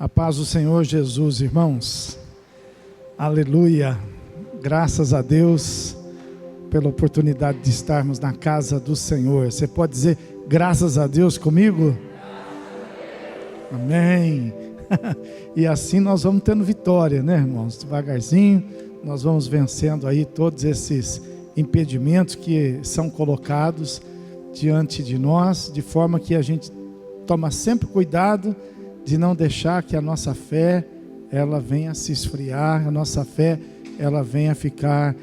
A paz do Senhor Jesus, irmãos. Aleluia. Graças a Deus pela oportunidade de estarmos na casa do Senhor. Você pode dizer graças a Deus comigo? Amém. E assim nós vamos tendo vitória, né, irmãos? Devagarzinho nós vamos vencendo aí todos esses impedimentos que são colocados diante de nós, de forma que a gente toma sempre cuidado de não deixar que a nossa fé ela venha se esfriar, a nossa fé ela venha ficar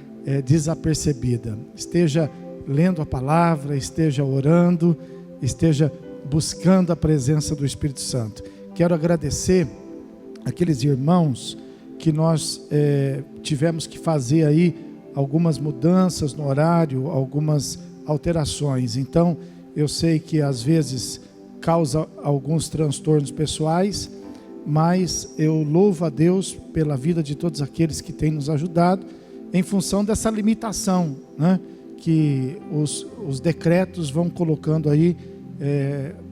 desapercebida. Esteja lendo a palavra, esteja orando, esteja buscando a presença do Espírito Santo. Quero agradecer aqueles irmãos que nós tivemos que fazer aí algumas mudanças no horário, algumas alterações. Então, eu sei que às vezes causa alguns transtornos pessoais, mas eu louvo a Deus pela vida de todos aqueles que têm nos ajudado em função dessa limitação, né, que os decretos vão colocando aí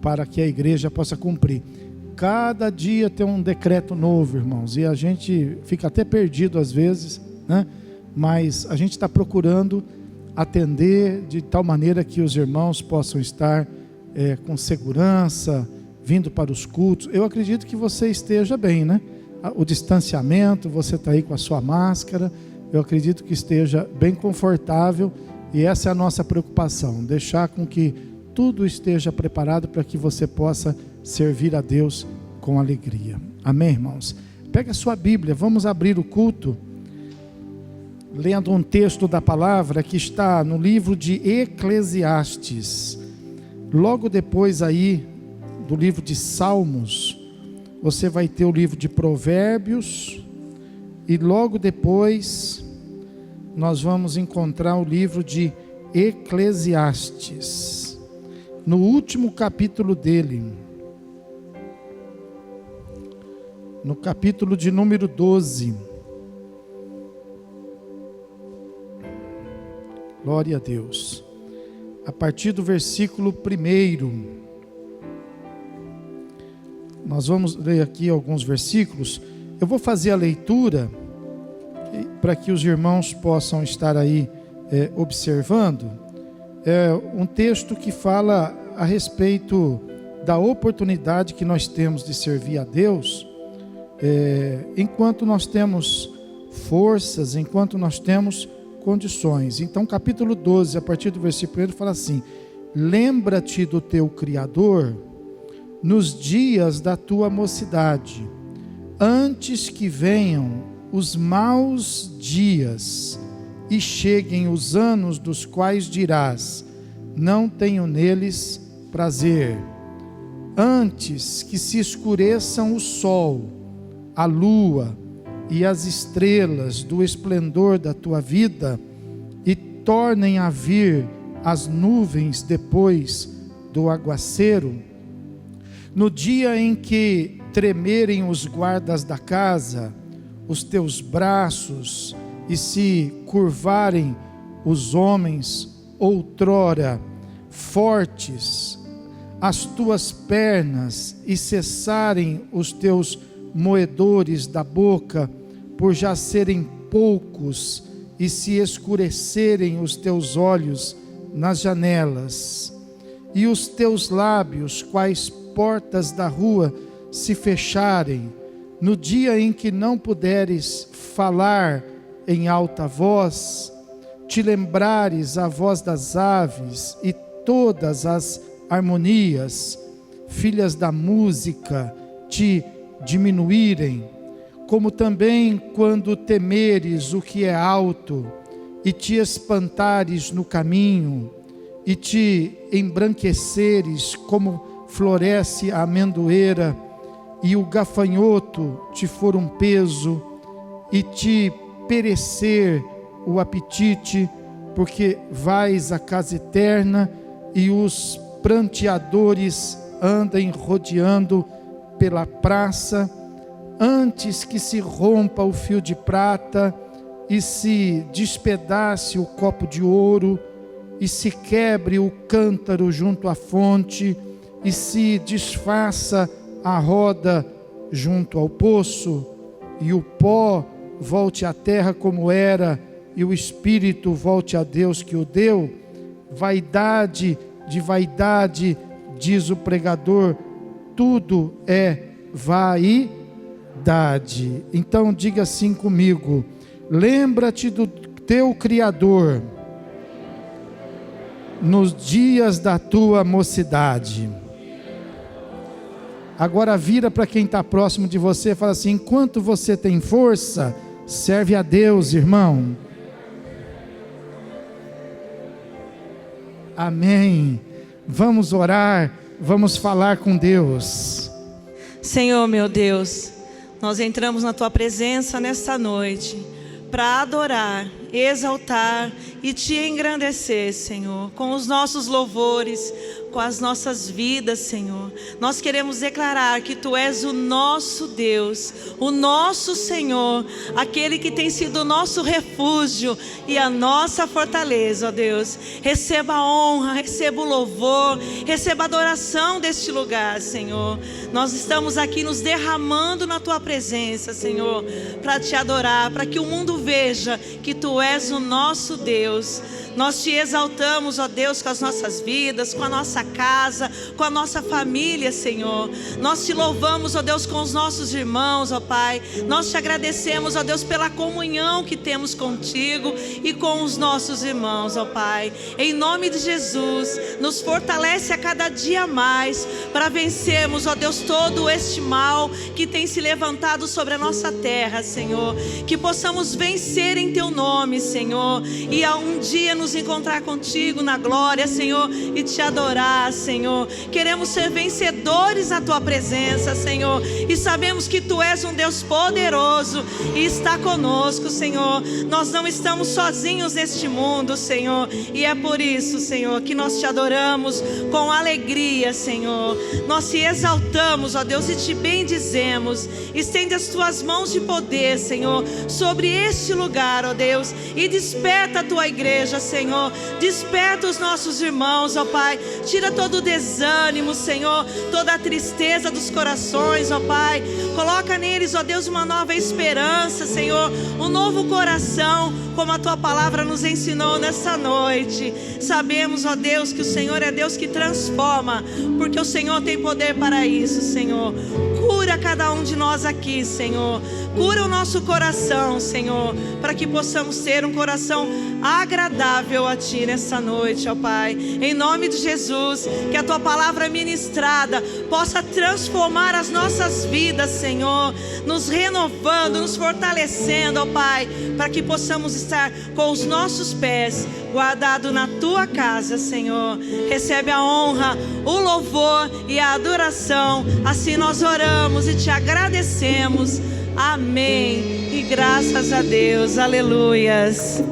para que a igreja possa cumprir. Cada dia tem um decreto novo, irmãos, e a gente fica até perdido às vezes, né? Mas a gente está procurando atender de tal maneira que os irmãos possam estar com segurança, vindo para os cultos. Eu acredito que você esteja bem, né? O distanciamento, você está aí com a sua máscara, eu acredito que esteja bem confortável, e essa é a nossa preocupação, deixar com que tudo esteja preparado para que você possa servir a Deus com alegria. Amém, irmãos? Pega a sua Bíblia, vamos abrir o culto lendo um texto da palavra que está no livro de Eclesiastes. Logo depois aí do livro de Salmos, você vai ter o livro de Provérbios, e logo depois nós vamos encontrar o livro de Eclesiastes, no último capítulo dele, no capítulo de número 12. Glória a Deus. A partir do versículo 1, nós vamos ler aqui alguns versículos. Eu vou fazer a leitura para que os irmãos possam estar aí observando. É um texto que fala a respeito da oportunidade que nós temos de servir a Deus, enquanto nós temos forças, enquanto nós temos condições. Então, capítulo 12, a partir do versículo 1, fala assim: lembra-te do teu Criador nos dias da tua mocidade, antes que venham os maus dias e cheguem os anos dos quais dirás: não tenho neles prazer. Antes que se escureçam o sol, a lua e as estrelas do esplendor da tua vida, e tornem a vir as nuvens depois do aguaceiro, no dia em que tremerem os guardas da casa, os teus braços, e se curvarem os homens outrora fortes, as tuas pernas, e cessarem os teus moedores da boca, por já serem poucos, e se escurecerem os teus olhos nas janelas, e os teus lábios, quais portas da rua, se fecharem, no dia em que não puderes falar em alta voz, te lembrares a voz das aves e todas as harmonias, filhas da música, te diminuírem, como também quando temeres o que é alto, e te espantares no caminho, e te embranqueceres como floresce a amendoeira, e o gafanhoto te for um peso, e te perecer o apetite, porque vais à casa eterna, e os pranteadores andem rodeando pela praça, antes que se rompa o fio de prata, e se despedace o copo de ouro, e se quebre o cântaro junto à fonte, e se desfaça a roda junto ao poço, e o pó volte à terra como era, e o espírito volte a Deus que o deu. Vaidade de vaidade, diz o pregador, tudo é vaidade. Então diga assim comigo: lembra-te do teu Criador nos dias da tua mocidade. Agora vira para quem está próximo de você e fala assim: enquanto você tem força, serve a Deus, irmão. Amém. Vamos orar, vamos falar com Deus. Senhor meu Deus, nós entramos na tua presença nesta noite para adorar, exaltar e te engrandecer, Senhor, com os nossos louvores, com as nossas vidas, Senhor. Nós queremos declarar que Tu és o nosso Deus, o nosso Senhor, aquele que tem sido o nosso refúgio e a nossa fortaleza, ó Deus. Receba a honra, receba o louvor, receba a adoração deste lugar, Senhor. Nós estamos aqui nos derramando na Tua presença, Senhor, para Te adorar, para que o mundo veja que Tu és o nosso Deus. Nós Te exaltamos, ó Deus, com as nossas vidas, com a nossa casa, com a nossa família, Senhor. Nós Te louvamos, ó Deus, com os nossos irmãos, ó Pai. Nós Te agradecemos, ó Deus, pela comunhão que temos contigo e com os nossos irmãos, ó Pai. Em nome de Jesus, nos fortalece a cada dia mais para vencermos, ó Deus, todo este mal que tem se levantado sobre a nossa terra, Senhor. Que possamos vencer em Teu nome, Senhor, e a um dia nos encontrar contigo na glória, Senhor, e Te adorar, Senhor. Queremos ser vencedores na Tua presença, Senhor, e sabemos que Tu és um Deus poderoso e está conosco, Senhor. Nós não estamos sozinhos neste mundo, Senhor, e é por isso, Senhor, que nós Te adoramos com alegria, Senhor. Nós Te exaltamos, ó Deus, e Te bendizemos. Estende as Tuas mãos de poder, Senhor, sobre este lugar, ó Deus, e desperta a Tua igreja, Senhor. Desperta os nossos irmãos, ó Pai. Tira todo o desânimo, Senhor, toda a tristeza dos corações, ó Pai. Coloca neles, ó Deus, uma nova esperança, Senhor, um novo coração, como a Tua palavra nos ensinou nessa noite. Sabemos, ó Deus, que o Senhor é Deus que transforma, porque o Senhor tem poder para isso, Senhor. Cura cada um de nós aqui, Senhor. Cura o nosso coração, Senhor, para que possamos ter um coração agradável a Ti nessa noite, ó Pai. Em nome de Jesus, que a Tua palavra ministrada possa transformar as nossas vidas, Senhor, nos renovando, nos fortalecendo, ó Pai, para que possamos estar com os nossos pés guardados na Tua casa, Senhor. Recebe a honra, o louvor e a adoração. Assim nós oramos e Te agradecemos. Amém. E graças a Deus. Aleluias.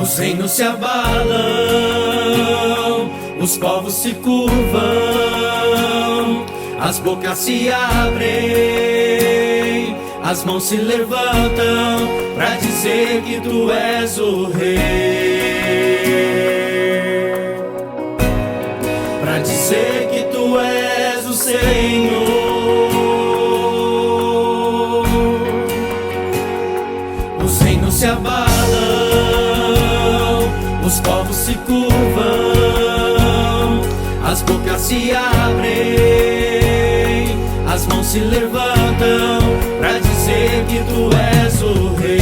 Os reinos se abalam, os povos se curvam, as bocas se abrem, as mãos se levantam para dizer que Tu és o Rei, para dizer que Tu és o Senhor. Os reinos se abalam, os povos se curvam, as bocas se abrem, as mãos se levantam para dizer que Tu és o Rei,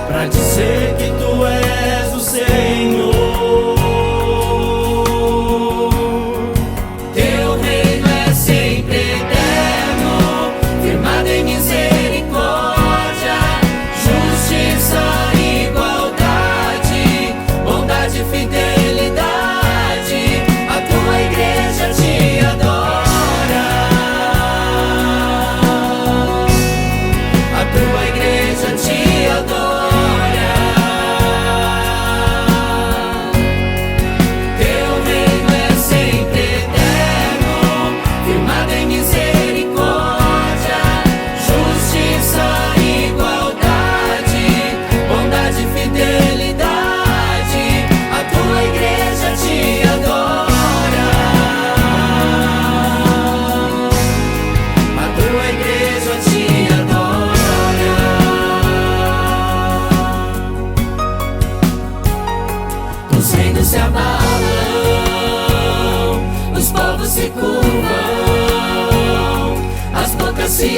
para dizer que Tu és o Senhor. Teu reino é sempre eterno, firmado em misericórdia, fidelidade, a Tua igreja Te adora.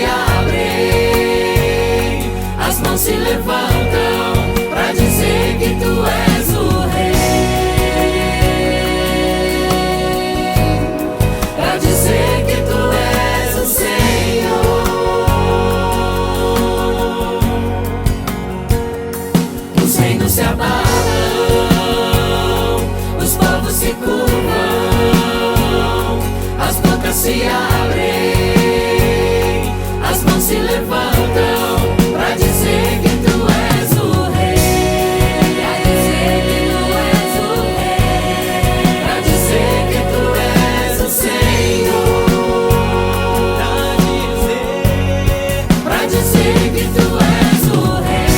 abrem, as mãos se levantam para dizer que tu és o Rei, para dizer que tu és o Senhor. Os reinos se abalam, os povos se curvam, as bocas se abrem, as mãos se levantam para dizer que tu és o Rei, para dizer que tu és o Rei, para dizer que tu és o Senhor, para dizer que tu és o Rei,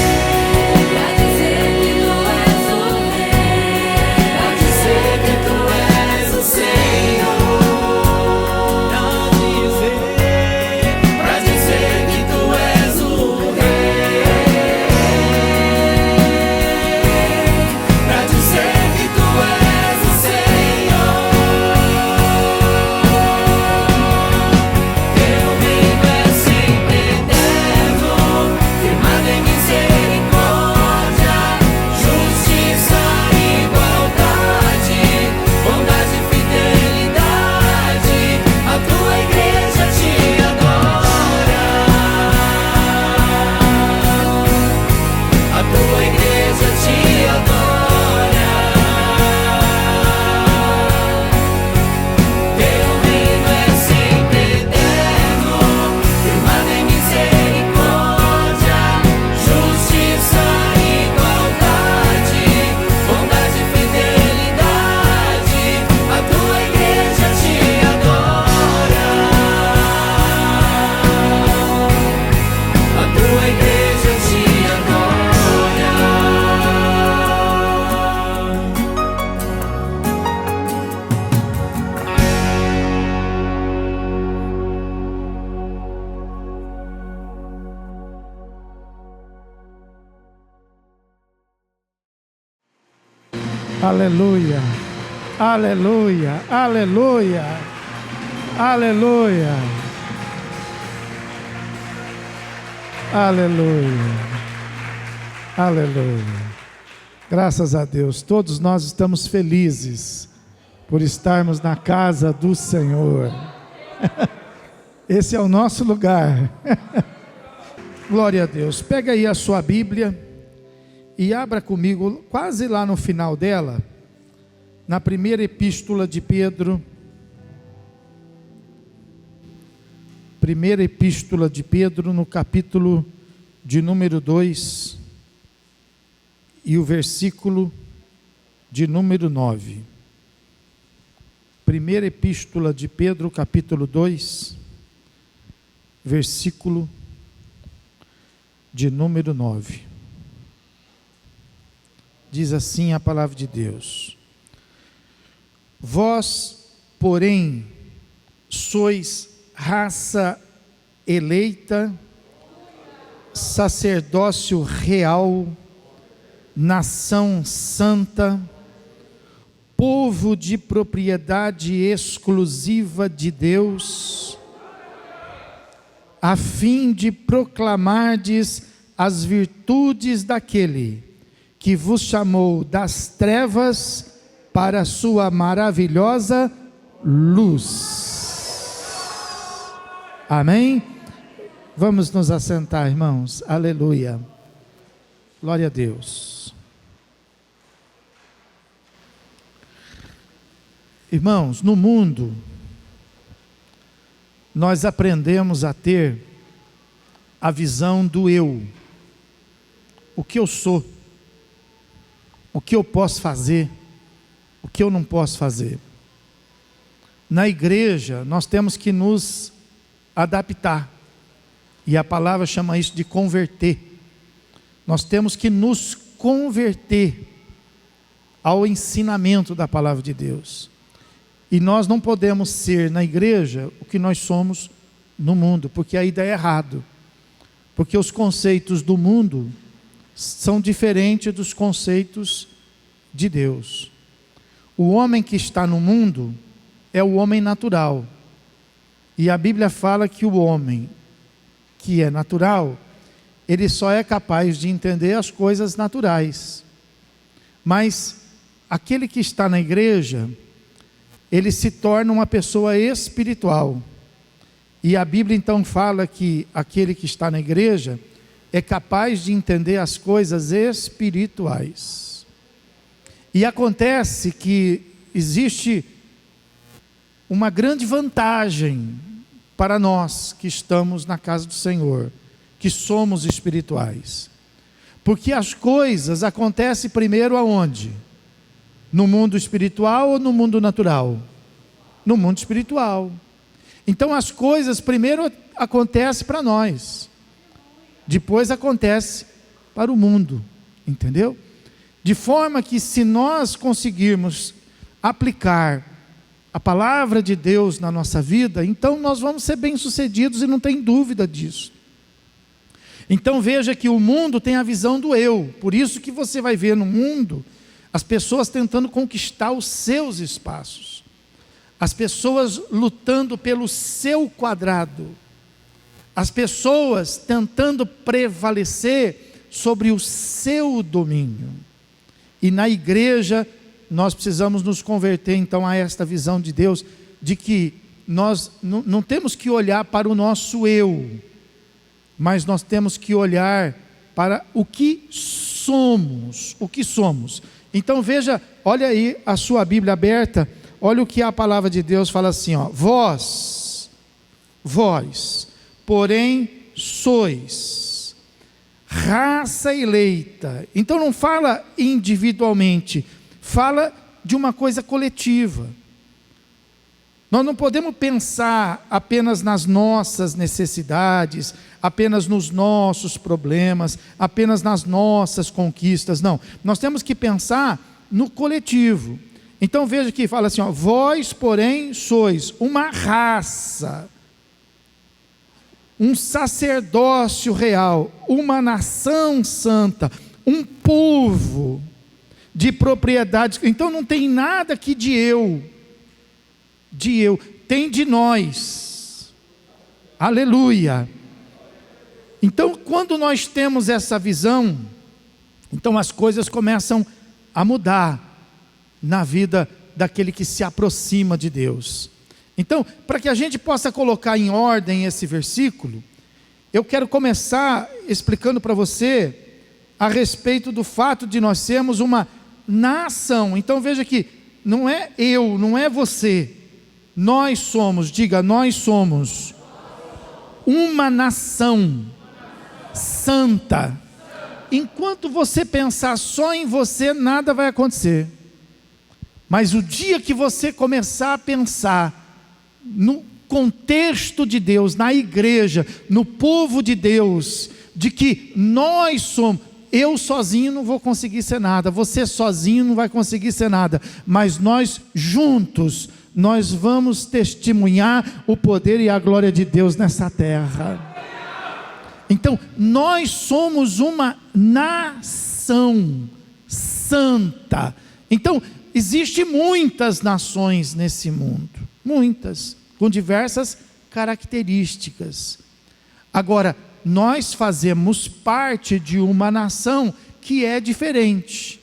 para dizer que tu és o Rei, para dizer que tu és o Senhor. Aleluia, aleluia, aleluia, aleluia, aleluia, aleluia. Graças a Deus, todos nós estamos felizes por estarmos na casa do Senhor. Esse é o nosso lugar. Glória a Deus. Pega aí a sua Bíblia e abra comigo, quase lá no final dela, na primeira epístola de Pedro. Primeira epístola de Pedro, no capítulo de número 2, e o versículo de número 9. Primeira epístola de Pedro, capítulo 2, versículo de número 9. Diz assim a palavra de Deus: vós, porém, sois raça eleita, sacerdócio real, nação santa, povo de propriedade exclusiva de Deus, a fim de proclamardes as virtudes daquele que vos chamou das trevas para a sua maravilhosa luz. Amém? Vamos nos assentar, irmãos. Aleluia. Glória a Deus. Irmãos, no mundo, nós aprendemos a ter a visão do eu. O que eu sou. O que eu posso fazer, o que eu não posso fazer. Na igreja, nós temos que nos adaptar, e a palavra chama isso de converter. Nós temos que nos converter ao ensinamento da palavra de Deus, e nós não podemos ser na igreja o que nós somos no mundo, porque aí dá errado, porque os conceitos do mundo são diferentes dos conceitos de Deus. O homem que está no mundo é o homem natural, e a Bíblia fala que o homem que é natural, ele só é capaz de entender as coisas naturais. Mas aquele que está na igreja, ele se torna uma pessoa espiritual. E a Bíblia então fala que aquele que está na igreja é capaz de entender as coisas espirituais. E acontece que existe uma grande vantagem para nós que estamos na casa do Senhor, que somos espirituais. Porque as coisas acontecem primeiro aonde? No mundo espiritual ou no mundo natural? No mundo espiritual. Então as coisas primeiro acontecem para nós, depois acontece para o mundo, entendeu? De forma que se nós conseguirmos aplicar a palavra de Deus na nossa vida, então nós vamos ser bem-sucedidos e não tem dúvida disso. Então veja que o mundo tem a visão do eu, por isso que você vai ver no mundo as pessoas tentando conquistar os seus espaços, as pessoas lutando pelo seu quadrado, as pessoas tentando prevalecer sobre o seu domínio. E na igreja nós precisamos nos converter então a esta visão de Deus, de que nós não temos que olhar para o nosso eu, mas nós temos que olhar para o que somos, Então veja, olha aí a sua Bíblia aberta, olha o que a palavra de Deus fala assim, ó: vós, porém sois raça eleita. Então não fala individualmente, fala de uma coisa coletiva. Nós não podemos pensar apenas nas nossas necessidades, apenas nos nossos problemas, apenas nas nossas conquistas, não. Nós temos que pensar no coletivo. Então veja que fala assim, ó: vós, porém, sois uma raça, um sacerdócio real, uma nação santa, um povo de propriedades. Então não tem nada aqui de eu, tem de nós. Aleluia. Então quando nós temos essa visão, então as coisas começam a mudar na vida daquele que se aproxima de Deus. Então, para que a gente possa colocar em ordem esse versículo, eu quero começar explicando para você a respeito do fato de nós sermos uma nação. Então veja que não é eu, não é você, nós somos, diga, nós somos uma nação santa. Enquanto você pensar só em você, nada vai acontecer. Mas o dia que você começar a pensar no contexto de Deus, na igreja, no povo de Deus, de que nós somos, eu sozinho não vou conseguir ser nada, você sozinho não vai conseguir ser nada, mas nós juntos, nós vamos testemunhar o poder e a glória de Deus nessa terra. Então, nós somos uma nação santa. Então, existem muitas nações nesse mundo, muitas, com diversas características. Agora, nós fazemos parte de uma nação que é diferente,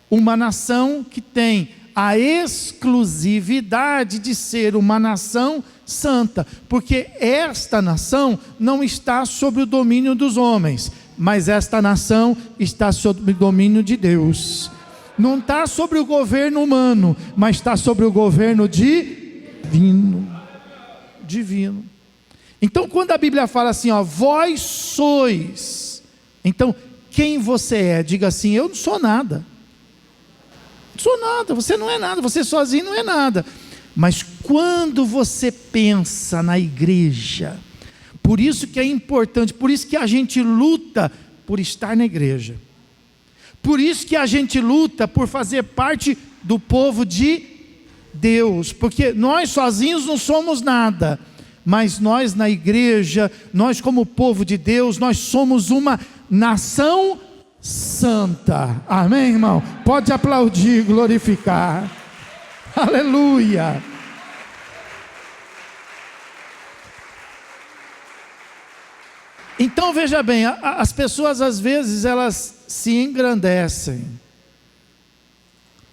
uma nação que tem a exclusividade de ser uma nação santa, porque esta nação não está sob o domínio dos homens, mas esta nação está sob o domínio de Deus. Não está sobre o governo humano, mas está sobre o governo divino. Então quando a Bíblia fala assim, ó, vós sois, então quem você é? Diga assim, eu não sou nada. Não sou nada, você não é nada, você sozinho não é nada. Mas quando você pensa na igreja, por isso que é importante, por isso que a gente luta por estar na igreja. Por isso que a gente luta por fazer parte do povo de Deus, porque nós sozinhos não somos nada, mas nós na igreja, nós como povo de Deus, nós somos uma nação santa. Amém, irmão? Pode aplaudir, glorificar. Aleluia. Então veja bem, as pessoas às vezes elas se engrandecem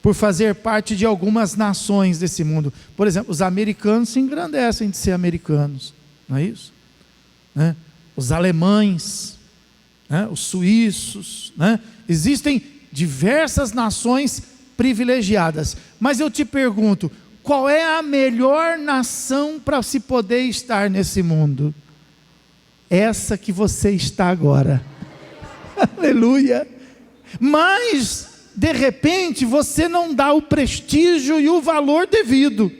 por fazer parte de algumas nações desse mundo. Por exemplo, os americanos se engrandecem de ser americanos, não é isso? Né? Os alemães, né? Os suíços, né? Existem diversas nações privilegiadas, mas eu te pergunto, qual é a melhor nação para se poder estar nesse mundo? Essa que você está agora. Aleluia. Mas de repente você não dá o prestígio e o valor devido.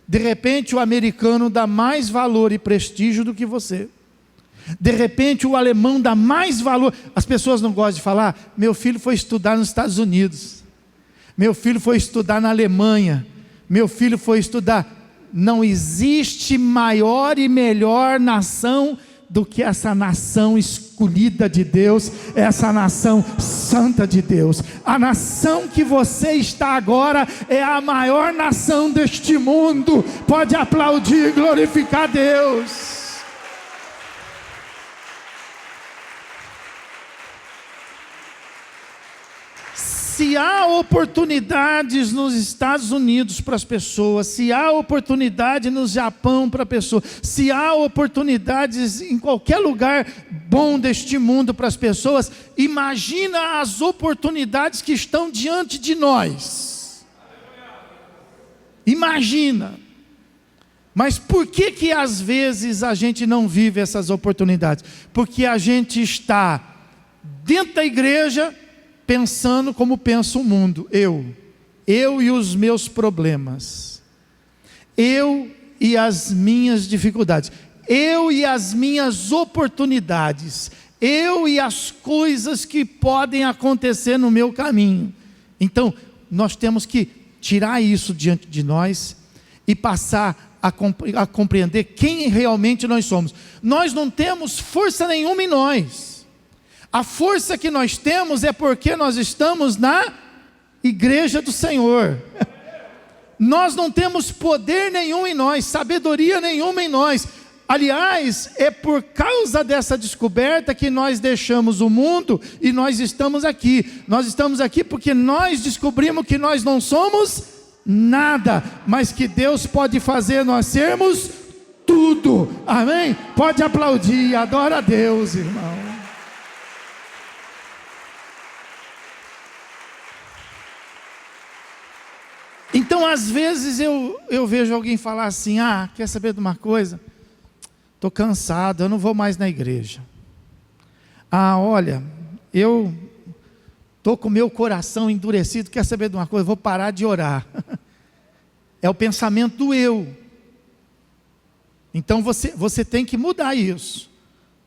De repente o americano dá mais valor e prestígio do que você. De repente o alemão dá mais valor. As pessoas não gostam de falar: meu filho foi estudar nos Estados Unidos, meu filho foi estudar na Alemanha, meu filho foi estudar. Não existe maior e melhor nação do que essa nação escolhida de Deus, essa nação santa de Deus. A nação que você está agora é a maior nação deste mundo. Pode aplaudir e glorificar Deus. Se há oportunidades nos Estados Unidos para as pessoas, se há oportunidade no Japão para a pessoa, se há oportunidades em qualquer lugar bom deste mundo para as pessoas, imagina as oportunidades que estão diante de nós. Imagina. Mas por que às vezes a gente não vive essas oportunidades? Porque a gente está dentro da igreja pensando como pensa o mundo. Eu e os meus problemas, eu e as minhas dificuldades, eu e as minhas oportunidades, eu e as coisas que podem acontecer no meu caminho. Então nós temos que tirar isso diante de nós e passar a compreender quem realmente nós somos. Nós não temos força nenhuma em nós. A força que nós temos é porque nós estamos na igreja do Senhor. Nós não temos poder nenhum em nós, sabedoria nenhuma em nós. Aliás, é por causa dessa descoberta que nós deixamos o mundo e nós estamos aqui. Nós estamos aqui porque nós descobrimos que nós não somos nada, mas que Deus pode fazer nós sermos tudo. Amém? Pode aplaudir, adora a Deus, irmão. Então às vezes eu vejo alguém falar assim: quer saber de uma coisa? Estou cansado, eu não vou mais na igreja. Olha, eu estou com o meu coração endurecido, quer saber de uma coisa? Vou parar de orar. É o pensamento do eu. Então você tem que mudar isso.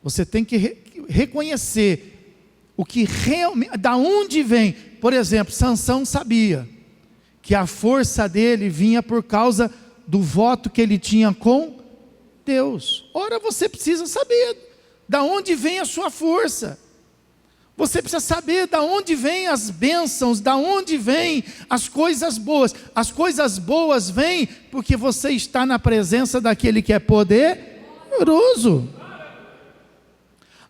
Você tem que reconhecer o que realmente, da onde vem. Por exemplo, Sansão sabia que a força dele vinha por causa do voto que ele tinha com Deus. Ora, você precisa saber da onde vem a sua força. Você precisa saber da onde vêm as bênçãos, da onde vêm as coisas boas. As coisas boas vêm porque você está na presença daquele que é poderoso.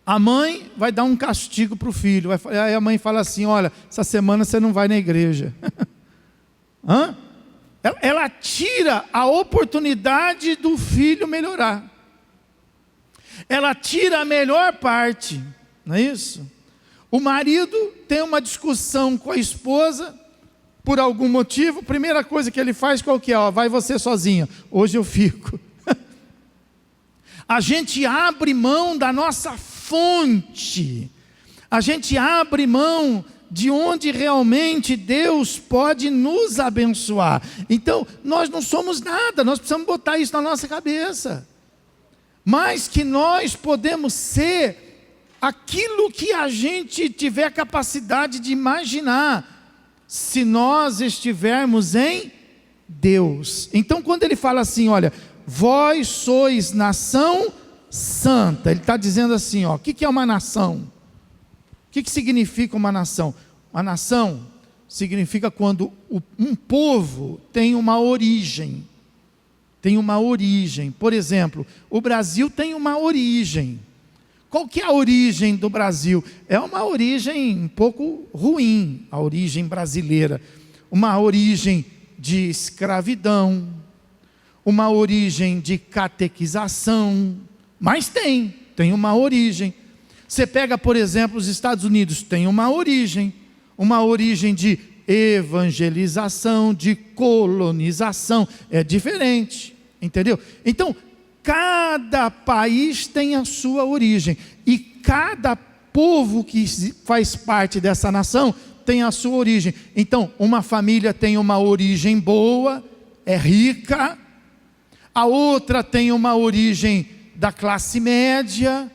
A mãe vai dar um castigo para o filho. Aí a mãe fala assim: olha, essa semana você não vai na igreja. Ela tira a oportunidade do filho melhorar. Ela tira a melhor parte, não é isso? O marido tem uma discussão com a esposa por algum motivo. Primeira coisa que ele faz, qual que é? Vai você sozinha, hoje eu fico. A gente abre mão da nossa fonte. A gente abre mão de onde realmente Deus pode nos abençoar. Então, nós não somos nada, nós precisamos botar isso na nossa cabeça. Mas que nós podemos ser aquilo que a gente tiver capacidade de imaginar, se nós estivermos em Deus. Então, quando ele fala assim, olha, vós sois nação santa, ele está dizendo assim, o que é uma nação? O que significa uma nação? Uma nação significa quando um povo tem uma origem. Tem uma origem. Por exemplo, o Brasil tem uma origem. qual que é a origem do Brasil? É uma origem um pouco ruim, a origem brasileira. Uma origem de escravidão, uma origem de catequização, mas tem uma origem. Você pega, por exemplo, os Estados Unidos, tem uma origem de evangelização, de colonização, é diferente, entendeu? Então, cada país tem a sua origem, e cada povo que faz parte dessa nação tem a sua origem. Então, uma família tem uma origem boa, é rica, a outra tem uma origem da classe média,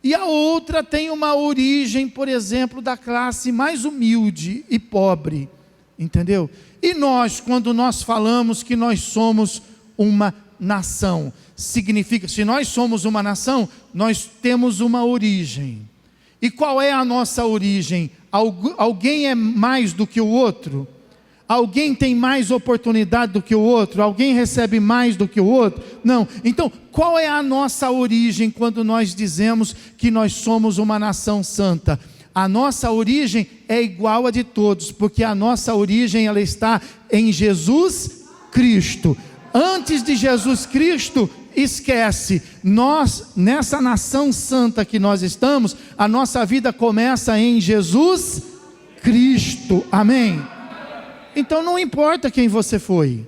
e a outra tem uma origem, por exemplo, da classe mais humilde e pobre, entendeu? E nós, quando nós falamos que nós somos uma nação, significa, se nós somos uma nação, nós temos uma origem. E qual é a nossa origem? Alguém é mais do que o outro? Alguém tem mais oportunidade do que o outro? Alguém recebe mais do que o outro? Não. Então, qual é a nossa origem quando nós dizemos que nós somos uma nação santa? A nossa origem é igual a de todos, porque a nossa origem ela está em Jesus Cristo. Antes de Jesus Cristo, esquece, nós, nessa nação santa que nós estamos, a nossa vida começa em Jesus Cristo, amém? Então não importa quem você foi,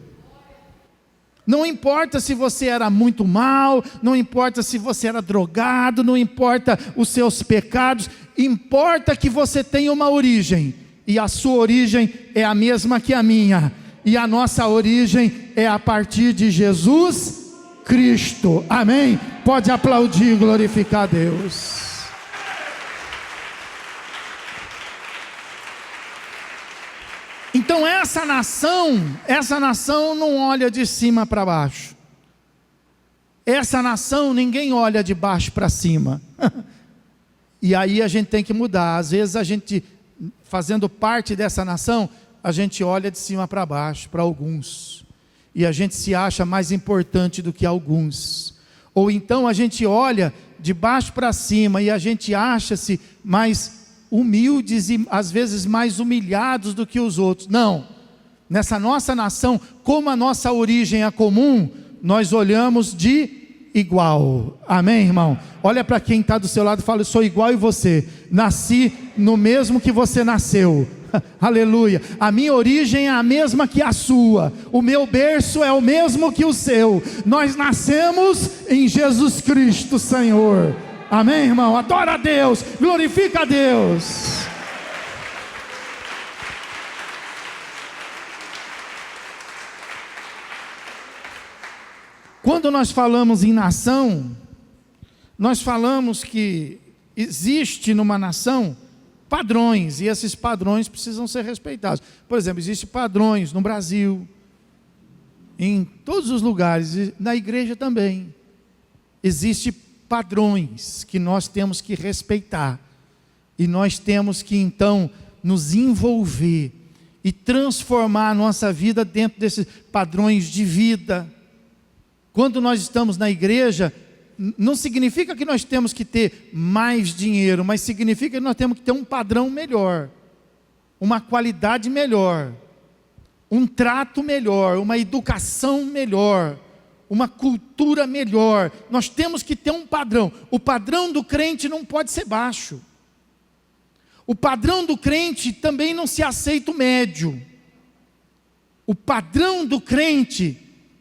não importa se você era muito mal, não importa se você era drogado, não importa os seus pecados, importa que você tenha uma origem, e a sua origem é a mesma que a minha, e a nossa origem é a partir de Jesus Cristo, amém? Pode aplaudir e glorificar a Deus. Então essa nação não olha de cima para baixo, essa nação ninguém olha de baixo para cima, e aí a gente tem que mudar. Às vezes a gente, fazendo parte dessa nação, a gente olha de cima para baixo, para alguns, e a gente se acha mais importante do que alguns, ou então a gente olha de baixo para cima, e a gente acha-se mais humildes e às vezes mais humilhados do que os outros. Não, nessa nossa nação, como a nossa origem é comum, nós olhamos de igual, amém, irmão? Olha para quem está do seu lado e fala: eu sou igual a você, nasci no mesmo que você nasceu, aleluia, a minha origem é a mesma que a sua, o meu berço é o mesmo que o seu, nós nascemos em Jesus Cristo Senhor, amém, irmão? Adora a Deus, glorifica a Deus. Quando nós falamos em nação, nós falamos que existe numa nação padrões, e esses padrões precisam ser respeitados. Por exemplo, existem padrões no Brasil, em todos os lugares, na igreja também. Existem padrões que nós temos que respeitar, e nós temos que então nos envolver e transformar a nossa vida dentro desses padrões de vida. Quando nós estamos na igreja, não significa que nós temos que ter mais dinheiro, mas significa que nós temos que ter um padrão melhor, uma qualidade melhor, um trato melhor, uma educação melhor, uma cultura melhor. Nós temos que ter um padrão. O padrão do crente não pode ser baixo. O padrão do crente também não se aceita o médio. O padrão do crente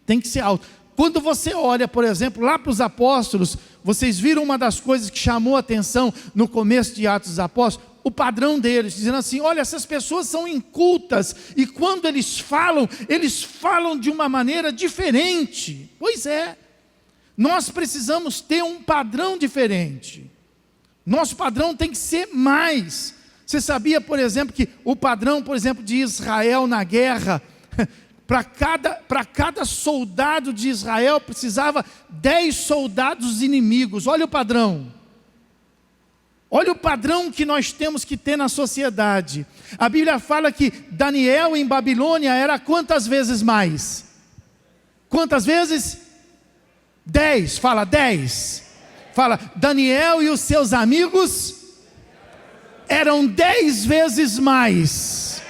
tem que ser alto. Quando você olha, por exemplo, lá para os apóstolos, vocês viram uma das coisas que chamou a atenção no começo de Atos dos Apóstolos? O padrão deles, dizendo assim: olha, essas pessoas são incultas, e quando eles falam de uma maneira diferente. Pois é, nós precisamos ter um padrão diferente, nosso padrão tem que ser mais. Você sabia, por exemplo, que o padrão, por exemplo, de Israel na guerra, para cada soldado de Israel precisava 10 soldados inimigos. Olha o padrão. Olha o padrão que nós temos que ter na sociedade. A Bíblia fala que Daniel em Babilônia era quantas vezes mais? Quantas vezes? 10, fala 10. Fala, Daniel e os seus amigos eram 10 vezes mais.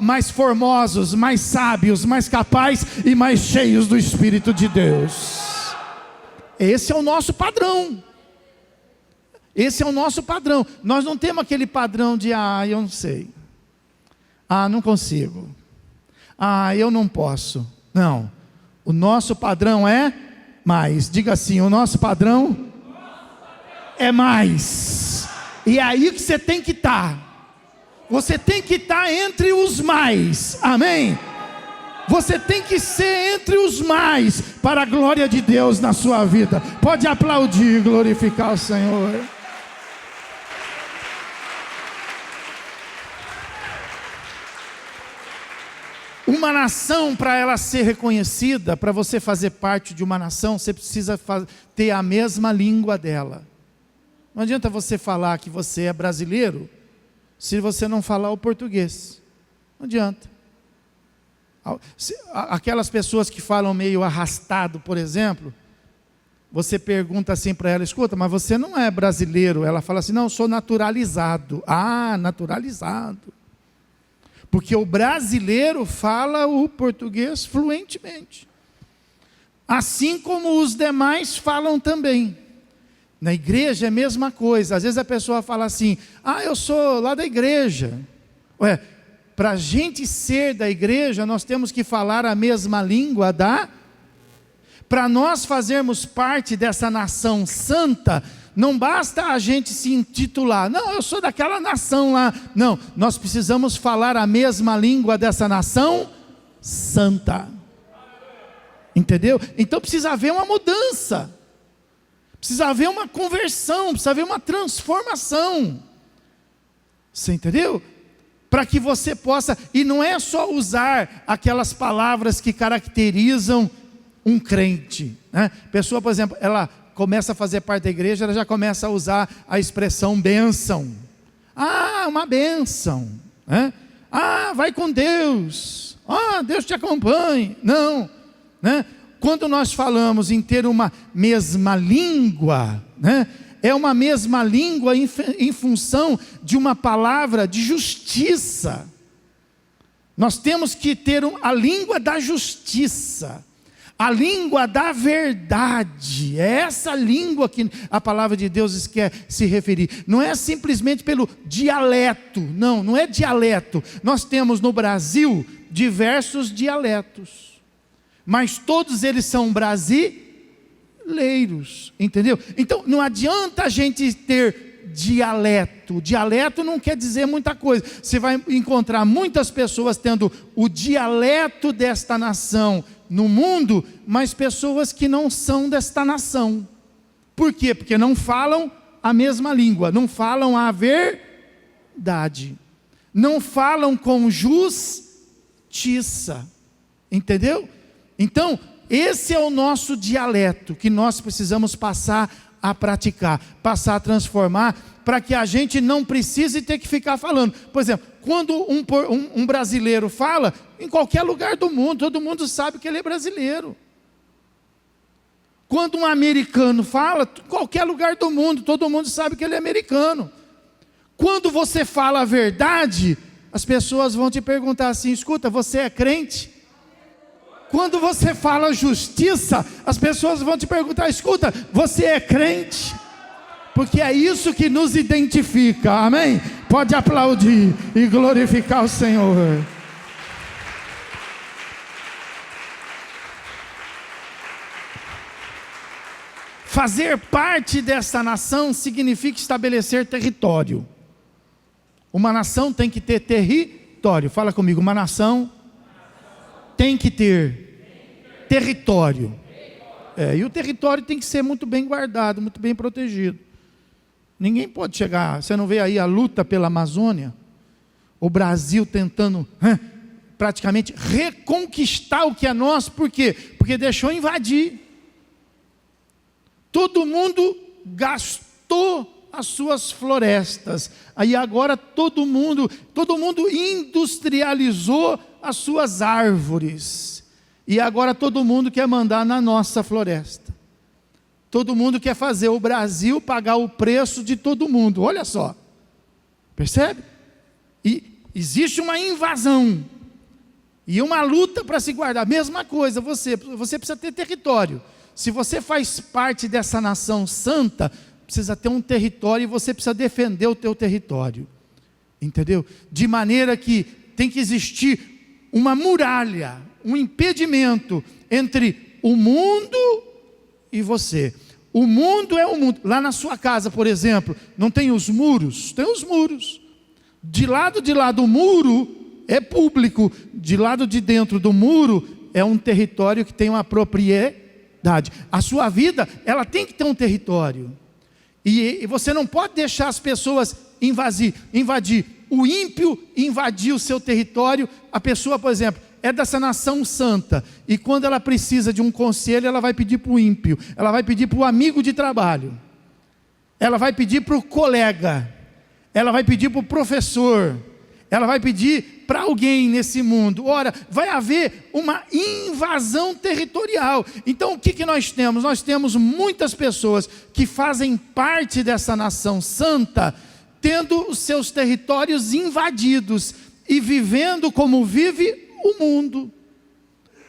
Mais formosos, mais sábios, mais capazes e mais cheios do Espírito de Deus. Esse é o nosso padrão. Esse é o nosso padrão. Nós não temos aquele padrão de, eu não sei. Não consigo. Eu não posso. Não. O nosso padrão é mais. Diga assim, o nosso padrão é mais. E é aí que você tem que estar. Você tem que estar entre os mais. Amém? Você tem que ser entre os mais, para a glória de Deus na sua vida. Pode aplaudir e glorificar o Senhor. Uma nação, para ela ser reconhecida, para você fazer parte de uma nação, você precisa ter a mesma língua dela. Não adianta você falar que você é brasileiro, se você não falar o português. Não adianta. Aquelas pessoas que falam meio arrastado, por exemplo, você pergunta assim para ela, escuta, mas você não é brasileiro? Ela fala assim, não, eu sou naturalizado. Naturalizado. Porque o brasileiro fala o português fluentemente. Assim como os demais falam também. Na igreja é a mesma coisa. Às vezes a pessoa fala assim, eu sou lá da igreja. Para a gente ser da igreja, nós temos que falar a mesma língua Para nós fazermos parte dessa nação santa, não basta a gente se intitular, não, eu sou daquela nação lá. Não, nós precisamos falar a mesma língua dessa nação santa. Entendeu? Então precisa haver uma mudança. Precisa haver uma conversão, precisa haver uma transformação. Você entendeu? Para que você possa, e não é só usar aquelas palavras que caracterizam um crente, né? Pessoa, por exemplo, ela começa a fazer parte da igreja, ela já começa a usar a expressão bênção. Uma bênção, né? Vai com Deus. Deus te acompanhe. Não, né? Quando nós falamos em ter uma mesma língua, né? É uma mesma língua em função de uma palavra de justiça. Nós temos que ter a língua da justiça, a língua da verdade. É essa língua que a palavra de Deus quer se referir. Não é simplesmente pelo dialeto, não é dialeto. Nós temos no Brasil diversos dialetos, mas todos eles são brasileiros, entendeu? Então não adianta a gente ter dialeto. Dialeto não quer dizer muita coisa. Você vai encontrar muitas pessoas tendo o dialeto desta nação no mundo, mas pessoas que não são desta nação. Por quê? Porque não falam a mesma língua, não falam a verdade, não falam com justiça, entendeu? Então, esse é o nosso dialeto que nós precisamos passar a praticar, passar a transformar, para que a gente não precise ter que ficar falando. Por exemplo, quando um brasileiro fala, em qualquer lugar do mundo, todo mundo sabe que ele é brasileiro. Quando um americano fala, em qualquer lugar do mundo, todo mundo sabe que ele é americano. Quando você fala a verdade, as pessoas vão te perguntar assim, escuta, você é crente? Quando você fala justiça, as pessoas vão te perguntar, escuta, você é crente? Porque é isso que nos identifica, amém? Pode aplaudir e glorificar o Senhor. Fazer parte dessa nação significa estabelecer território. Uma nação tem que ter território. Fala comigo, uma nação tem que ter território. E o território tem que ser muito bem guardado, muito bem protegido. Ninguém pode chegar, você não vê aí a luta pela Amazônia? O Brasil tentando praticamente reconquistar o que é nosso, por quê? Porque deixou invadir. Todo mundo gastou as suas florestas, aí agora todo mundo industrializou as suas árvores, e agora todo mundo quer mandar na nossa floresta. todo mundo quer fazer o Brasil pagar o preço de todo mundo. Olha só, percebe? E existe uma invasão e uma luta para se guardar. Mesma coisa, você precisa ter território. Se você faz parte dessa nação santa, precisa ter um território e você precisa defender o teu território. Entendeu? De maneira que tem que existir uma muralha, um impedimento entre o mundo e você. O mundo é o mundo. Lá na sua casa, por exemplo, não tem os muros? Tem os muros. De lá do muro é público. De lado de dentro do muro é um território que tem uma propriedade. A sua vida, ela tem que ter um território. E você não pode deixar as pessoas invadir. O ímpio invadir o seu território. A pessoa, por exemplo, é dessa nação santa. E quando ela precisa de um conselho, ela vai pedir para o ímpio. Ela vai pedir para o amigo de trabalho. Ela vai pedir para o colega. Ela vai pedir para o professor. Ela vai pedir para alguém nesse mundo. Ora, vai haver uma invasão territorial. Então o que nós temos? Nós temos muitas pessoas que fazem parte dessa nação santa, tendo os seus territórios invadidos e vivendo como vive o mundo.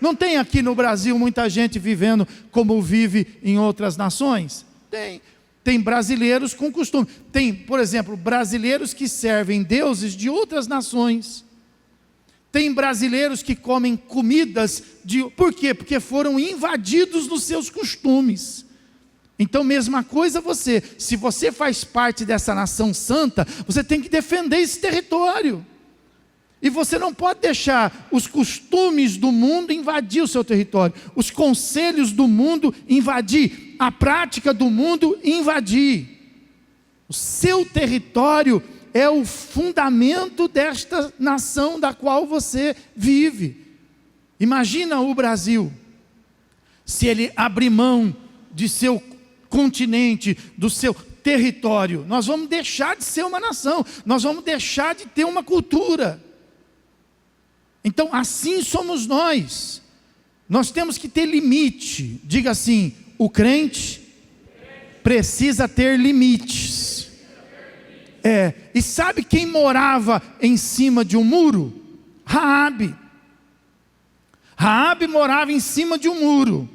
Não tem aqui no Brasil muita gente vivendo como vive em outras nações? Tem brasileiros com costume. Tem, por exemplo, brasileiros que servem deuses de outras nações. Tem brasileiros que comem comidas por quê? Porque foram invadidos nos seus costumes. Então, mesma coisa você. Se você faz parte dessa nação santa, você tem que defender esse território. E você não pode deixar os costumes do mundo invadir o seu território. Os conselhos do mundo invadir. A prática do mundo invadir. O seu território é o fundamento desta nação da qual você vive. Imagina o Brasil, se ele abrir mão de seu continente, do seu território. Nós vamos deixar de ser uma nação. Nós vamos deixar de ter uma cultura. Então, assim somos nós. Nós temos que ter limite. Diga assim: o crente precisa ter limites. E sabe quem morava em cima de um muro? Raabe. Raabe morava em cima de um muro.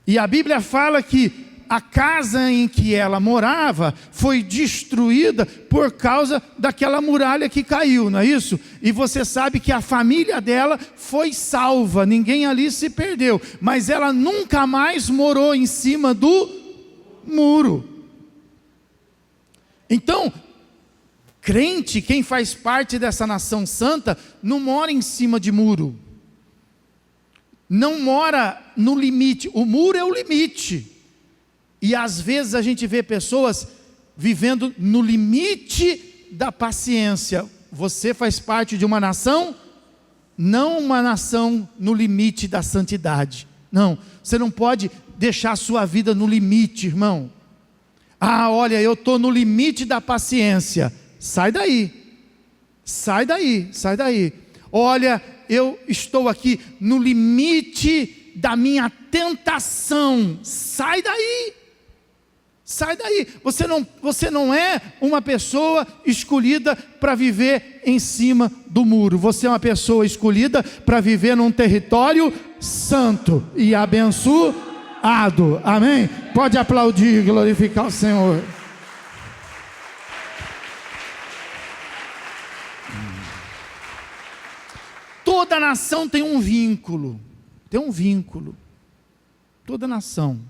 E a Bíblia fala que a casa em que ela morava foi destruída por causa daquela muralha que caiu, não é isso? E você sabe que a família dela foi salva, ninguém ali se perdeu, mas ela nunca mais morou em cima do muro. Então, crente, quem faz parte dessa nação santa, não mora em cima de muro, não mora no limite. O muro é o limite. E às vezes a gente vê pessoas vivendo no limite da paciência. Você faz parte de uma nação, não uma nação no limite da santidade. Não, você não pode deixar a sua vida no limite, irmão. Olha, eu estou no limite da paciência. Sai daí, sai daí, sai daí. Olha, eu estou aqui no limite da minha tentação. Sai daí. Sai daí, você não é uma pessoa escolhida para viver em cima do muro. Você é uma pessoa escolhida para viver num território santo e abençoado. Amém? Pode aplaudir e glorificar o Senhor. Toda nação tem um vínculo. Tem um vínculo. Toda nação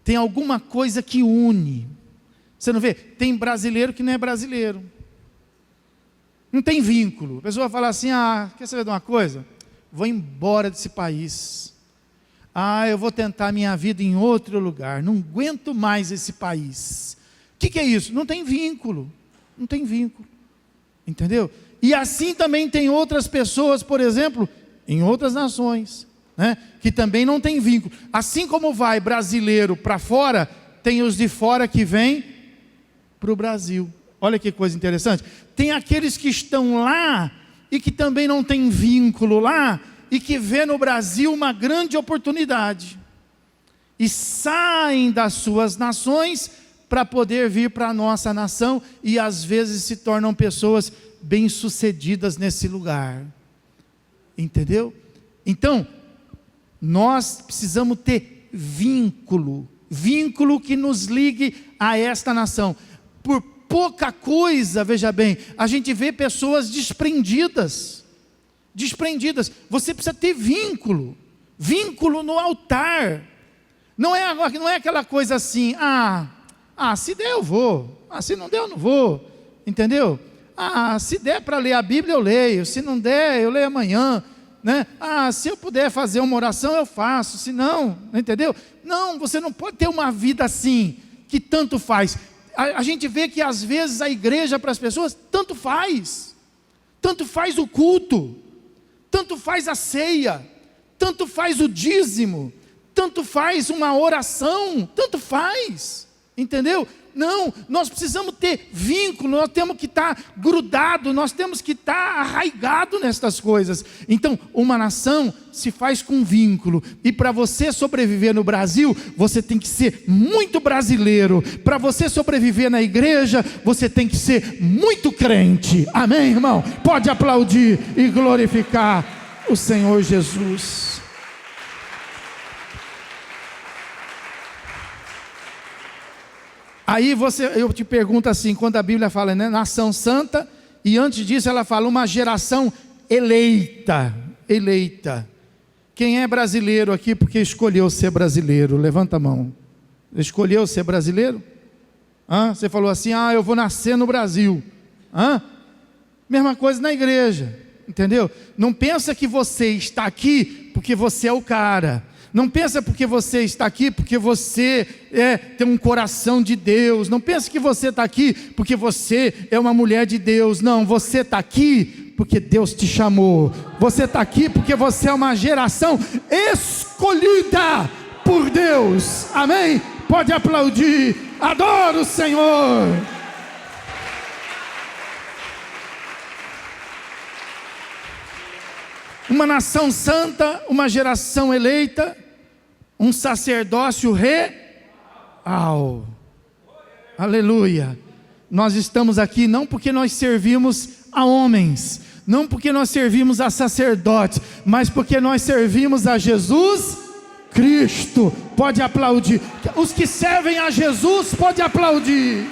tem alguma coisa que une. Você não vê? Tem brasileiro que não é brasileiro. Não tem vínculo. A pessoa vai falar assim: quer saber de uma coisa? Vou embora desse país. Eu vou tentar minha vida em outro lugar. Não aguento mais esse país. O que é isso? Não tem vínculo. Não tem vínculo. Entendeu? E assim também tem outras pessoas, por exemplo, em outras nações, que também não tem vínculo. Assim como vai brasileiro para fora, tem os de fora que vêm para o Brasil. Olha que coisa interessante. Tem aqueles que estão lá e que também não tem vínculo lá e que vê no Brasil uma grande oportunidade. e saem das suas nações para poder vir para a nossa nação e às vezes se tornam pessoas bem-sucedidas nesse lugar. Entendeu? Então, nós precisamos ter vínculo que nos ligue a esta nação. Por pouca coisa, veja bem, a gente vê pessoas desprendidas. Você precisa ter vínculo no altar. Não é aquela coisa assim, se der eu vou, se não der eu não vou, entendeu? Se der para ler a Bíblia eu leio, se não der eu leio amanhã, né? Se eu puder fazer uma oração eu faço, se não, entendeu? Não, você não pode ter uma vida assim, que tanto faz. A gente vê que às vezes a igreja para as pessoas, tanto faz o culto, tanto faz a ceia, tanto faz o dízimo, tanto faz uma oração, tanto faz, entendeu? Não, nós precisamos ter vínculo, nós temos que estar grudado, nós temos que estar arraigado nestas coisas. Então, uma nação se faz com vínculo, e para você sobreviver no Brasil, você tem que ser muito brasileiro. Para você sobreviver na igreja, você tem que ser muito crente. Amém, irmão? Pode aplaudir e glorificar o Senhor Jesus. Aí eu te pergunto assim, quando a Bíblia fala, né, nação santa, e antes disso ela fala uma geração eleita. Quem é brasileiro aqui porque escolheu ser brasileiro? Levanta a mão. Escolheu ser brasileiro? Você falou assim, eu vou nascer no Brasil. Mesma coisa na igreja, entendeu? Não pensa que você está aqui porque você é o cara. Não pensa porque você está aqui, porque você tem um coração de Deus. Não pensa que você está aqui porque você é uma mulher de Deus. Não, você está aqui porque Deus te chamou. Você está aqui porque você é uma geração escolhida por Deus. Amém? Pode aplaudir. Adoro o Senhor. Uma nação santa, uma geração eleita, um sacerdócio real. Aleluia. Nós estamos aqui não porque nós servimos a homens, não porque nós servimos a sacerdotes, mas porque nós servimos a Jesus Cristo. Pode aplaudir. Os que servem a Jesus, pode aplaudir.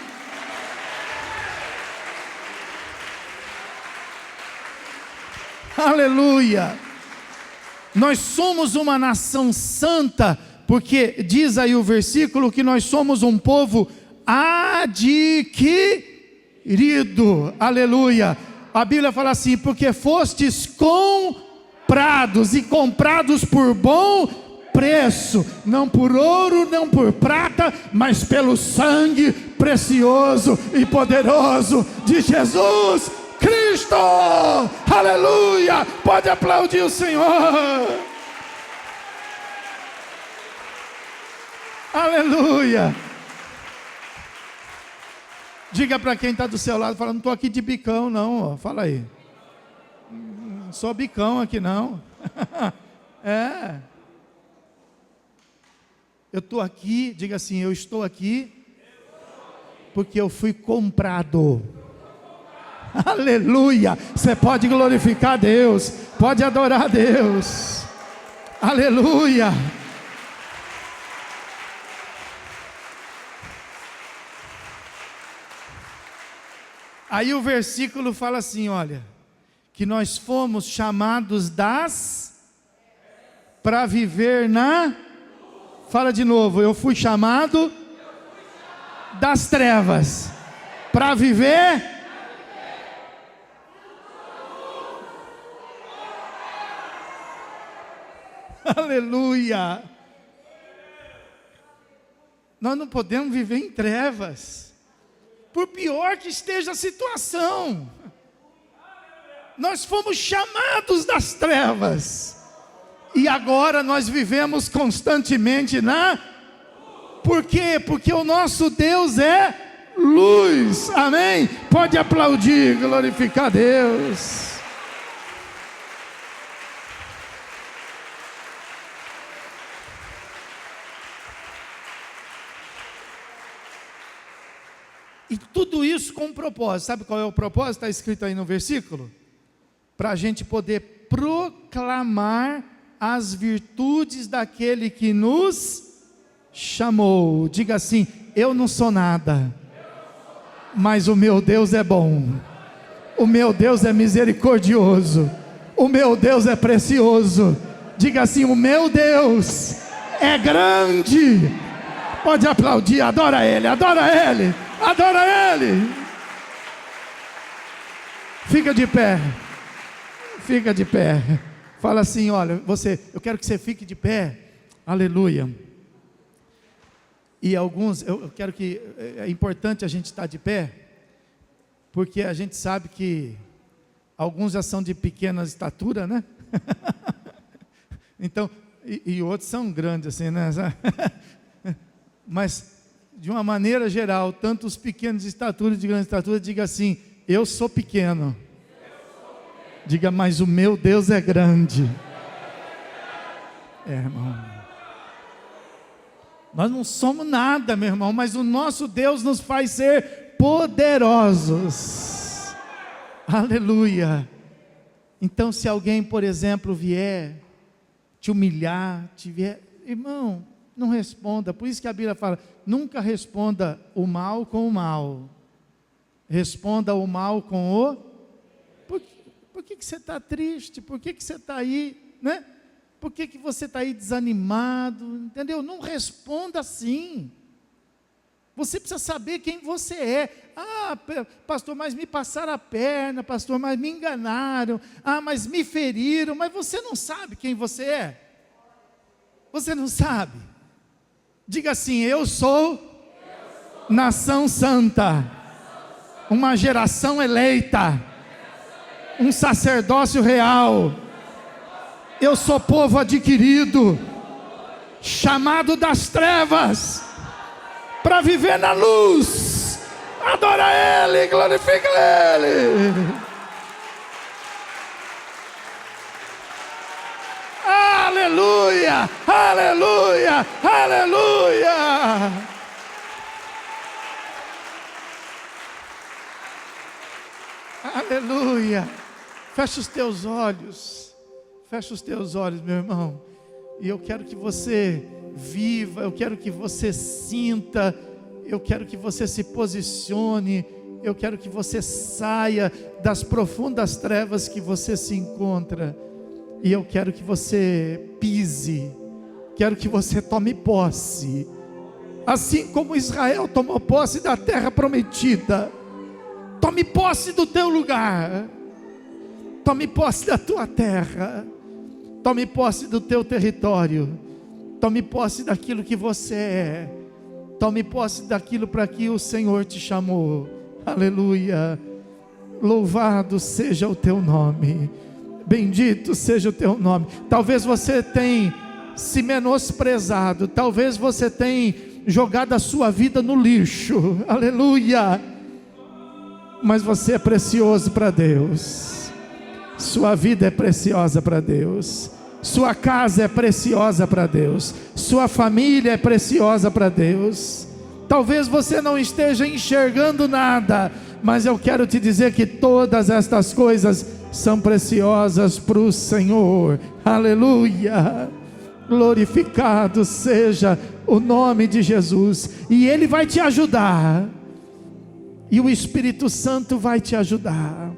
Aleluia. Nós somos uma nação santa, porque diz aí o versículo que nós somos um povo adquirido. Aleluia. A Bíblia fala assim, porque fostes comprados, e comprados por bom preço, não por ouro, não por prata, mas pelo sangue precioso e poderoso de Jesus Cristo. Aleluia. Pode aplaudir o Senhor. Aleluia. Diga para quem está do seu lado, fala, não estou aqui de bicão não, fala aí, não sou bicão aqui não. Eu estou aqui, diga assim, eu estou aqui porque eu fui comprado. Aleluia. Você pode glorificar a Deus, pode adorar a Deus. Aleluia. Aí o versículo fala assim, olha, que nós fomos chamados para viver fala de novo, eu fui chamado das trevas para viver aleluia. Nós não podemos viver em trevas, por pior que esteja a situação. Nós fomos chamados das trevas, e agora nós vivemos constantemente por quê? Porque o nosso Deus é luz. Amém? Pode aplaudir, glorificar a Deus. E tudo isso com um propósito. Sabe qual é o propósito? Está escrito aí no versículo. Para a gente poder proclamar as virtudes daquele que nos chamou. Diga assim: eu não sou nada, mas o meu Deus é bom. O meu Deus é misericordioso. O meu Deus é precioso. Diga assim: o meu Deus é grande. Pode aplaudir, adora Ele, adora Ele, adora Ele. Fica de pé, fica de pé. Fala assim: olha, eu quero que você fique de pé. Aleluia. E alguns, eu quero que, é importante a gente estar de pé, porque a gente sabe que alguns já são de pequena estatura, né? Então, e outros são grandes assim, né? Mas, de uma maneira geral, tanto os pequenos de estatura e de grande estatura, diga assim: eu sou pequeno. Diga: mas o meu Deus é grande. Irmão, nós não somos nada, meu irmão, mas o nosso Deus nos faz ser poderosos. Aleluia. Então, se alguém, por exemplo, vier te humilhar, irmão, não responda. Por isso que a Bíblia fala: nunca responda o mal com o mal, responda o mal com o... Por que você está triste? Por que você está aí, né? Por que você está aí desanimado? Entendeu? Não responda assim. Você precisa saber quem você é. Ah, pastor, mas me passaram a perna. Pastor, mas me enganaram. Ah, mas me feriram. Mas você não sabe quem você é. Você não sabe. Diga assim: eu sou nação santa, uma geração eleita, um sacerdócio real. Eu sou povo adquirido, chamado das trevas para viver na luz. Adora Ele, glorifica Ele. Aleluia, aleluia, aleluia. Aleluia. Fecha os teus olhos. Fecha os teus olhos, meu irmão. E eu quero que você viva, eu quero que você sinta, eu quero que você se posicione, eu quero que você saia das profundas trevas que você se encontra. E eu quero que você pise, quero que você tome posse, assim como Israel tomou posse da terra prometida. Tome posse do teu lugar, tome posse da tua terra, tome posse do teu território, tome posse daquilo que você é, tome posse daquilo para que o Senhor te chamou. Aleluia. Louvado seja o teu nome, bendito seja o teu nome. Talvez você tenha se menosprezado, talvez você tenha jogado a sua vida no lixo. Aleluia. Mas você é precioso para Deus. Sua vida é preciosa para Deus. Sua casa é preciosa para Deus. Sua família é preciosa para Deus. Talvez você não esteja enxergando nada, mas eu quero te dizer que todas estas coisas são preciosas para o Senhor. Aleluia. Glorificado seja o nome de Jesus. E Ele vai te ajudar. E o Espírito Santo vai te ajudar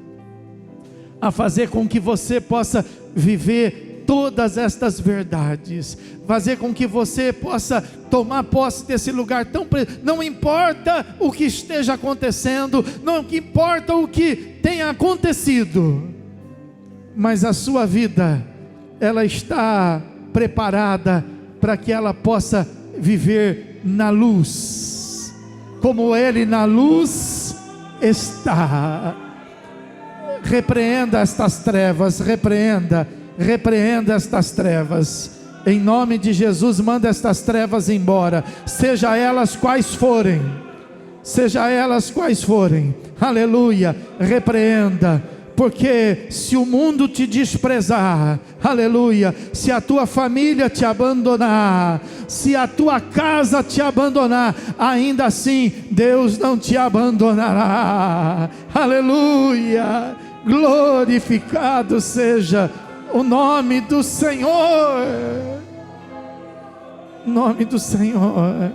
a fazer com que você possa viver todas estas verdades, fazer com que você possa tomar posse desse lugar tão... Não importa o que esteja acontecendo, não importa o que tenha acontecido, mas a sua vida, ela está preparada para que ela possa viver na luz, como Ele na luz está. Repreenda estas trevas, repreenda estas trevas, em nome de Jesus. Manda estas trevas embora, seja elas quais forem, aleluia. Repreenda, porque se o mundo te desprezar, aleluia, se a tua família te abandonar, se a tua casa te abandonar, ainda assim Deus não te abandonará, aleluia, glorificado seja o nome do Senhor, nome do Senhor.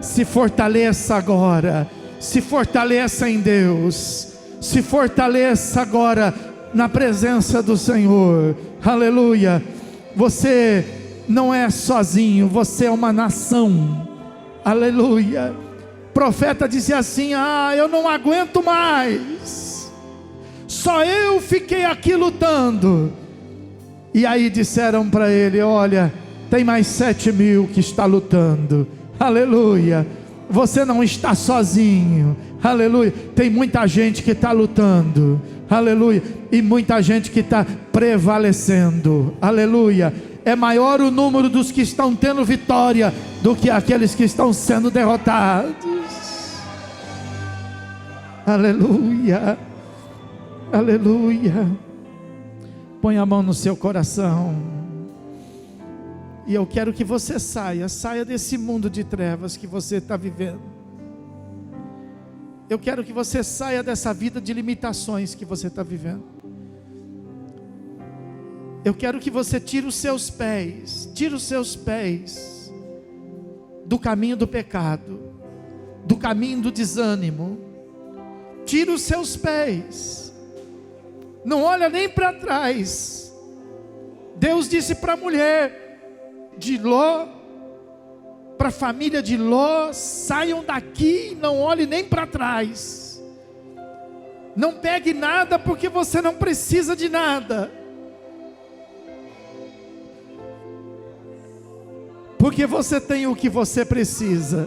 Se fortaleça agora, se fortaleça em Deus, se fortaleça agora na presença do Senhor, aleluia. Você não é sozinho, você é uma nação, aleluia. O profeta dizia assim: eu não aguento mais, só eu fiquei aqui lutando. E aí disseram para ele: olha, tem mais 7.000 que está lutando, aleluia. Você não está sozinho, aleluia. Tem muita gente que está lutando, aleluia, e muita gente que está prevalecendo, aleluia. É maior o número dos que estão tendo vitória do que aqueles que estão sendo derrotados, aleluia, aleluia. Põe a mão no seu coração, e eu quero que você saia desse mundo de trevas que você está vivendo. Eu quero que você saia dessa vida de limitações que você está vivendo. Eu quero que você tire os seus pés do caminho do pecado, do caminho do desânimo. Tire os seus pés, não olha nem para trás. Deus disse para a mulher de Ló, para a família de Ló: saiam daqui, não olhe nem para trás, não pegue nada, porque você não precisa de nada, porque você tem o que você precisa.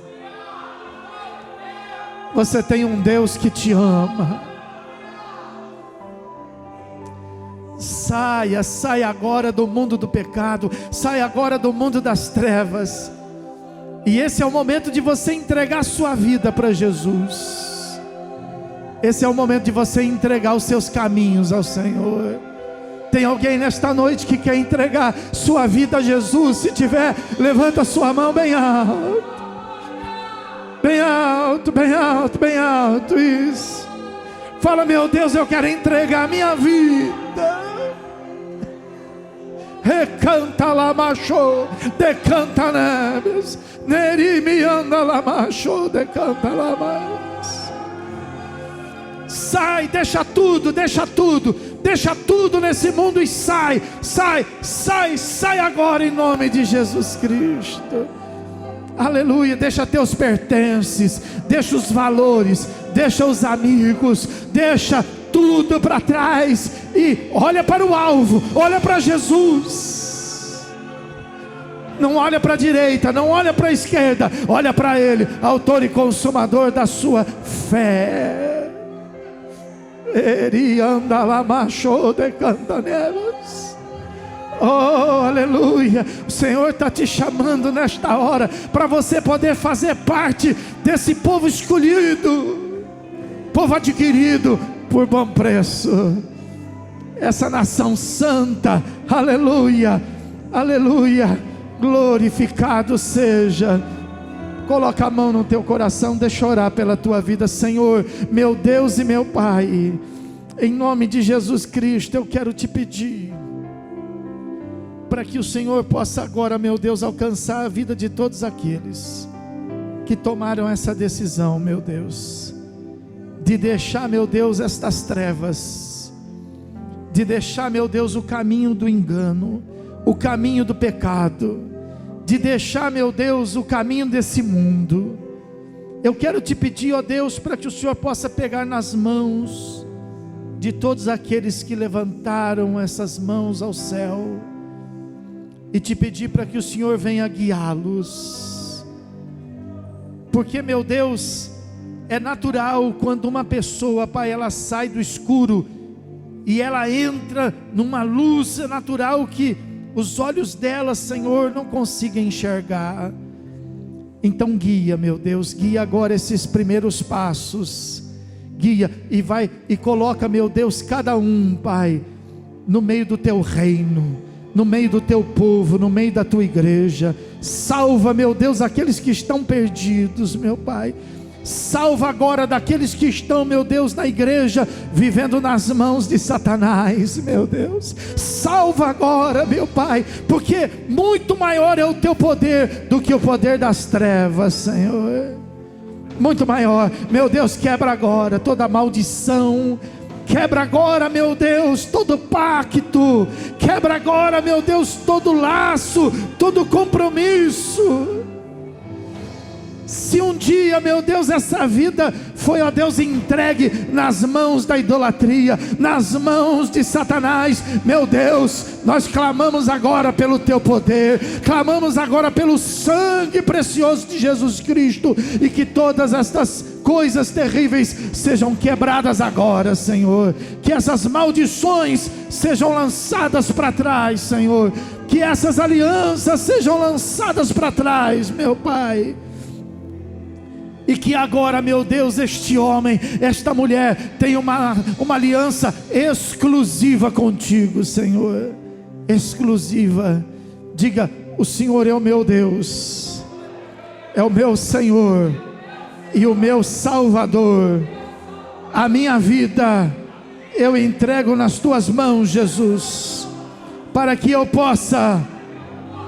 Você tem um Deus que te ama. Saia agora do mundo do pecado, saia agora do mundo das trevas, e esse é o momento de você entregar a sua vida para Jesus. Esse é o momento de você entregar os seus caminhos ao Senhor. Tem alguém nesta noite que quer entregar sua vida a Jesus? Se tiver, levanta a sua mão bem alto, bem alto, bem alto, bem alto, isso. Fala: meu Deus, eu quero entregar a minha vida. Recanta lá macho, decanta neves, nerimi anda lá macho, decanta lá mais. Sai, deixa tudo nesse mundo e sai agora em nome de Jesus Cristo. Aleluia. Deixa teus pertences, deixa os valores, deixa os amigos, deixa tudo para trás e olha para o alvo, olha para Jesus. Não olha para a direita, não olha para a esquerda, olha para Ele, autor e consumador da sua fé. Ele anda lá macho de cantanelas. Oh, aleluia. O Senhor está te chamando nesta hora para você poder fazer parte desse povo escolhido, povo adquirido por bom preço, essa nação santa. Aleluia, aleluia. Glorificado seja. Coloca a mão no teu coração, deixa eu orar pela tua vida. Senhor, meu Deus e meu Pai, em nome de Jesus Cristo, eu quero te pedir para que o Senhor possa agora, meu Deus, alcançar a vida de todos aqueles que tomaram essa decisão, meu Deus, de deixar, meu Deus, estas trevas, de deixar, meu Deus, o caminho do engano, o caminho do pecado, de deixar, meu Deus, o caminho desse mundo. Eu quero te pedir, ó Deus, para que o Senhor possa pegar nas mãos de todos aqueles que levantaram essas mãos ao céu, e te pedir para que o Senhor venha guiá-los, porque, meu Deus, é natural quando uma pessoa, Pai, ela sai do escuro e ela entra numa luz, é natural que os olhos dela, Senhor, não consigam enxergar. Então guia, meu Deus, guia agora esses primeiros passos, guia e vai e coloca, meu Deus, cada um, Pai, no meio do teu reino, no meio do teu povo, no meio da tua igreja. Salva, meu Deus, aqueles que estão perdidos, meu Pai. Salva agora daqueles que estão, meu Deus, na igreja, vivendo nas mãos de Satanás, meu Deus. Salva agora, meu Pai, porque muito maior é o teu poder do que o poder das trevas, Senhor. Muito maior, meu Deus. Quebra agora toda maldição, quebra agora, meu Deus, todo pacto, quebra agora, meu Deus, todo laço, todo compromisso. Se um dia, meu Deus, essa vida foi, ó Deus, entregue nas mãos da idolatria, nas mãos de Satanás, meu Deus, nós clamamos agora pelo teu poder, clamamos agora pelo sangue precioso de Jesus Cristo, e que todas estas coisas terríveis sejam quebradas agora, Senhor. Que essas maldições sejam lançadas para trás, Senhor. Que essas alianças sejam lançadas para trás, meu Pai. E que agora, meu Deus, este homem, esta mulher tenha uma aliança exclusiva contigo, Senhor. Exclusiva. Diga: o Senhor é o meu Deus, é o meu Senhor e o meu Salvador. A minha vida eu entrego nas tuas mãos, Jesus, para que eu possa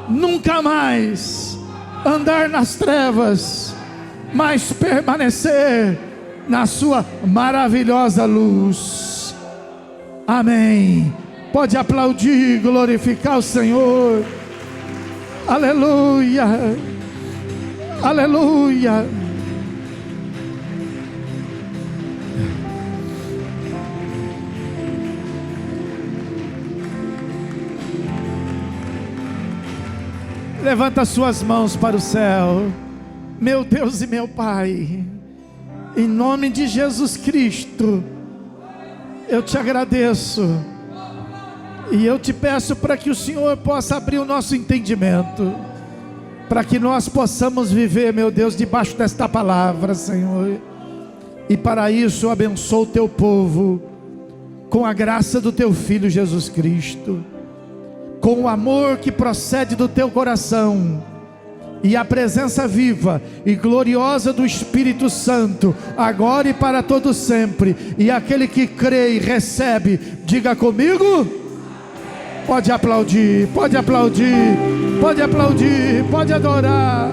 nunca mais andar nas trevas, mas permanecer na sua maravilhosa luz. Amém. Pode aplaudir, glorificar o Senhor. Aleluia, aleluia. Levanta suas mãos para o céu. Meu Deus e meu Pai, em nome de Jesus Cristo, eu te agradeço, e eu te peço para que o Senhor possa abrir o nosso entendimento, para que nós possamos viver, meu Deus, debaixo desta palavra, Senhor. E para isso eu abençoo o teu povo, com a graça do teu Filho Jesus Cristo, com o amor que procede do teu coração, e a presença viva e gloriosa do Espírito Santo, agora e para todo sempre. E aquele que crê e recebe, diga comigo: pode aplaudir, pode aplaudir, pode aplaudir, pode adorar.